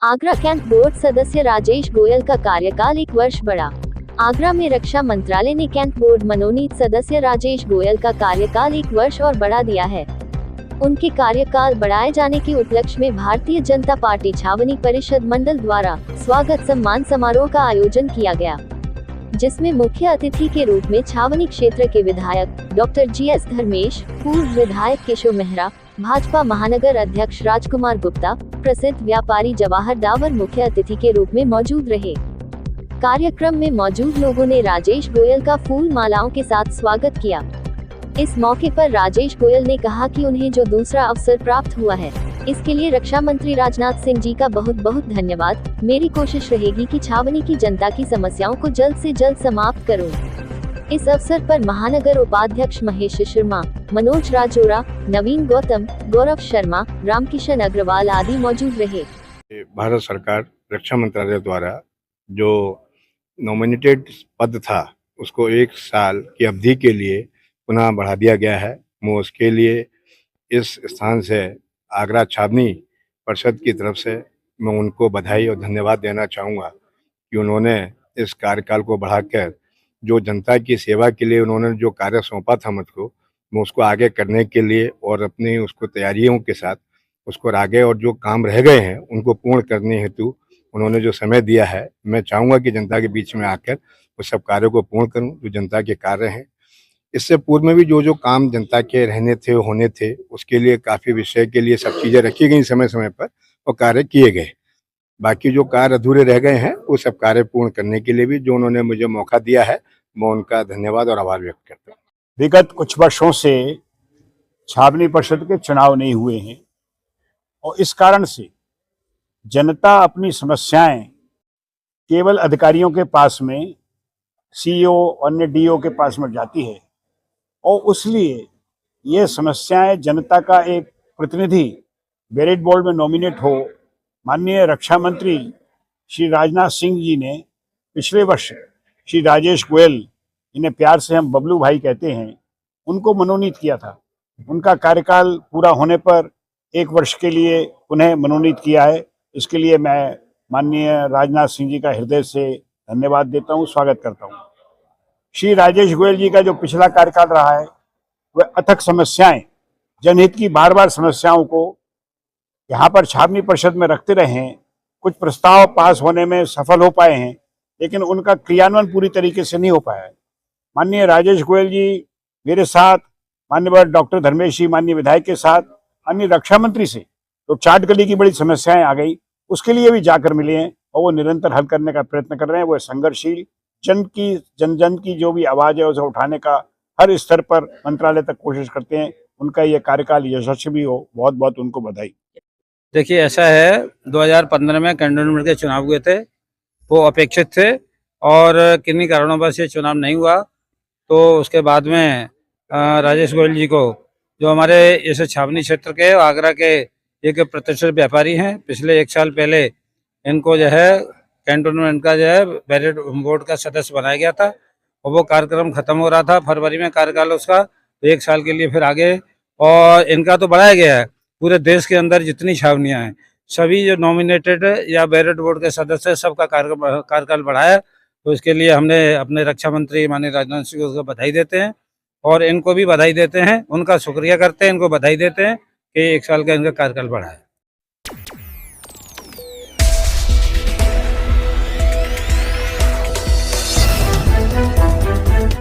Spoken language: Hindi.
आगरा कैंट बोर्ड सदस्य राजेश गोयल का कार्यकाल 1 वर्ष बढ़ा। आगरा में रक्षा मंत्रालय ने कैंट बोर्ड मनोनीत सदस्य राजेश गोयल का कार्यकाल 1 वर्ष और बढ़ा दिया है। उनके कार्यकाल बढ़ाए जाने के उपलक्ष्य में भारतीय जनता पार्टी छावनी परिषद मंडल द्वारा स्वागत सम्मान समारोह का आयोजन किया गया, जिसमें मुख्य अतिथि के रूप में छावनी क्षेत्र के विधायक डॉक्टर GS धर्मेश, पूर्व विधायक केशव मेहरा, भाजपा महानगर अध्यक्ष राजकुमार गुप्ता, प्रसिद्ध व्यापारी जवाहर डावर मुख्य अतिथि के रूप में मौजूद रहे। कार्यक्रम में मौजूद लोगों ने राजेश गोयल का फूल मालाओं के साथ स्वागत किया। इस मौके पर राजेश गोयल ने कहा कि उन्हें जो दूसरा अवसर प्राप्त हुआ है, इसके लिए रक्षा मंत्री राजनाथ सिंह जी का बहुत बहुत धन्यवाद। मेरी कोशिश रहेगी कि छावनी की जनता की समस्याओं को जल्द से जल्द समाप्त करूं। इस अवसर पर महानगर उपाध्यक्ष महेश शर्मा, मनोज राजोरा, नवीन गौतम, गौरव शर्मा, रामकिशन अग्रवाल आदि मौजूद रहे। भारत सरकार रक्षा मंत्रालय द्वारा जो नॉमिनेटेड पद था उसको 1 साल की अवधि के लिए पुनः बढ़ा दिया गया है। मैं उसके लिए इस स्थान से आगरा छावनी परिषद की तरफ से मैं उनको बधाई और धन्यवाद देना चाहूँगा कि उन्होंने इस कार्यकाल को बढ़ाकर जो जनता की सेवा के लिए उन्होंने जो कार्य सौंपा था मुझको, मैं उसको आगे करने के लिए और अपनी उसको तैयारियों के साथ उसको आगे और जो काम रह गए हैं उनको पूर्ण करने हेतु उन्होंने जो समय दिया है, मैं चाहूँगा कि जनता के बीच में आकर उस सब कार्यों को पूर्ण करूँ जो जनता के कार्य हैं। इससे पूर्व में भी जो काम जनता के रहने थे होने थे, उसके लिए काफ़ी विषय के लिए सब चीज़ें रखी गई समय समय पर और कार्य किए गए। बाकी जो कार्य अधूरे रह गए हैं वो सब कार्य पूर्ण करने के लिए भी जो उन्होंने मुझे मौका दिया है, मैं उनका धन्यवाद और आभार व्यक्त करता हूँ। विगत कुछ वर्षों से छावनी परिषद के चुनाव नहीं हुए हैं और इस कारण से जनता अपनी समस्याएं केवल अधिकारियों के पास में, CEO अन्य DO के पास में जाती है और इसलिए ये समस्याएं जनता का एक प्रतिनिधि बैरेट बोर्ड में नॉमिनेट हो। माननीय रक्षा मंत्री श्री राजनाथ सिंह जी ने पिछले वर्ष श्री राजेश गोयल, इन्हें प्यार से हम बबलू भाई कहते हैं, उनको मनोनीत किया था। उनका कार्यकाल पूरा होने पर 1 वर्ष के लिए उन्हें मनोनीत किया है। इसके लिए मैं माननीय राजनाथ सिंह जी का हृदय से धन्यवाद देता हूँ, स्वागत करता हूँ। श्री राजेश गोयल जी का जो पिछला कार्यकाल रहा है वह अथक समस्याएं, जनहित की बार बार समस्याओं को यहाँ पर छावनी परिषद में रखते रहे हैं। कुछ प्रस्ताव पास होने में सफल हो पाए हैं, लेकिन उनका क्रियान्वयन पूरी तरीके से नहीं हो पाया है। माननीय राजेश गोयल जी मेरे साथ, माननीय डॉक्टर धर्मेश जी माननीय विधायक के साथ, माननीय रक्षा मंत्री से तो चाट गली की बड़ी समस्याएं आ गई, उसके लिए भी जाकर मिले हैं और वो निरंतर हल करने का प्रयत्न कर रहे हैं। वो संघर्षशील जन की जो भी आवाज है उसे उठाने का हर स्तर पर मंत्रालय तक कोशिश करते हैं। उनका ये कार्यकाल यशस्वी हो, बहुत बहुत उनको बधाई। देखिए, ऐसा है 2015 में कैंटोनमेंट के चुनाव हुए थे, वो अपेक्षित थे और किन्हीं कारणों पर से चुनाव नहीं हुआ। तो उसके बाद में राजेश गोयल जी को, जो हमारे इस छावनी क्षेत्र के आगरा के एक प्रतिष्ठित व्यापारी हैं, पिछले 1 साल पहले इनको जो है कैंटोनमेंट का जो है बैरेट बोर्ड का सदस्य बनाया गया था और वो कार्यक्रम खत्म हो रहा था फरवरी में कार्यकाल उसका, तो 1 साल के लिए फिर आगे और इनका तो बढ़ाया गया है। पूरे देश के अंदर जितनी छावनियां हैं सभी जो नॉमिनेटेड या बैरेट बोर्ड के सदस्य सबका कार्यकाल बढ़ाया। तो इसके लिए हमने अपने रक्षा मंत्री माननीय राजनाथ सिंह को बधाई देते हैं और इनको भी बधाई देते हैं, उनका शुक्रिया करते हैं, इनको बधाई देते हैं कि 1 साल का इनका कार्यकाल बढ़ा है।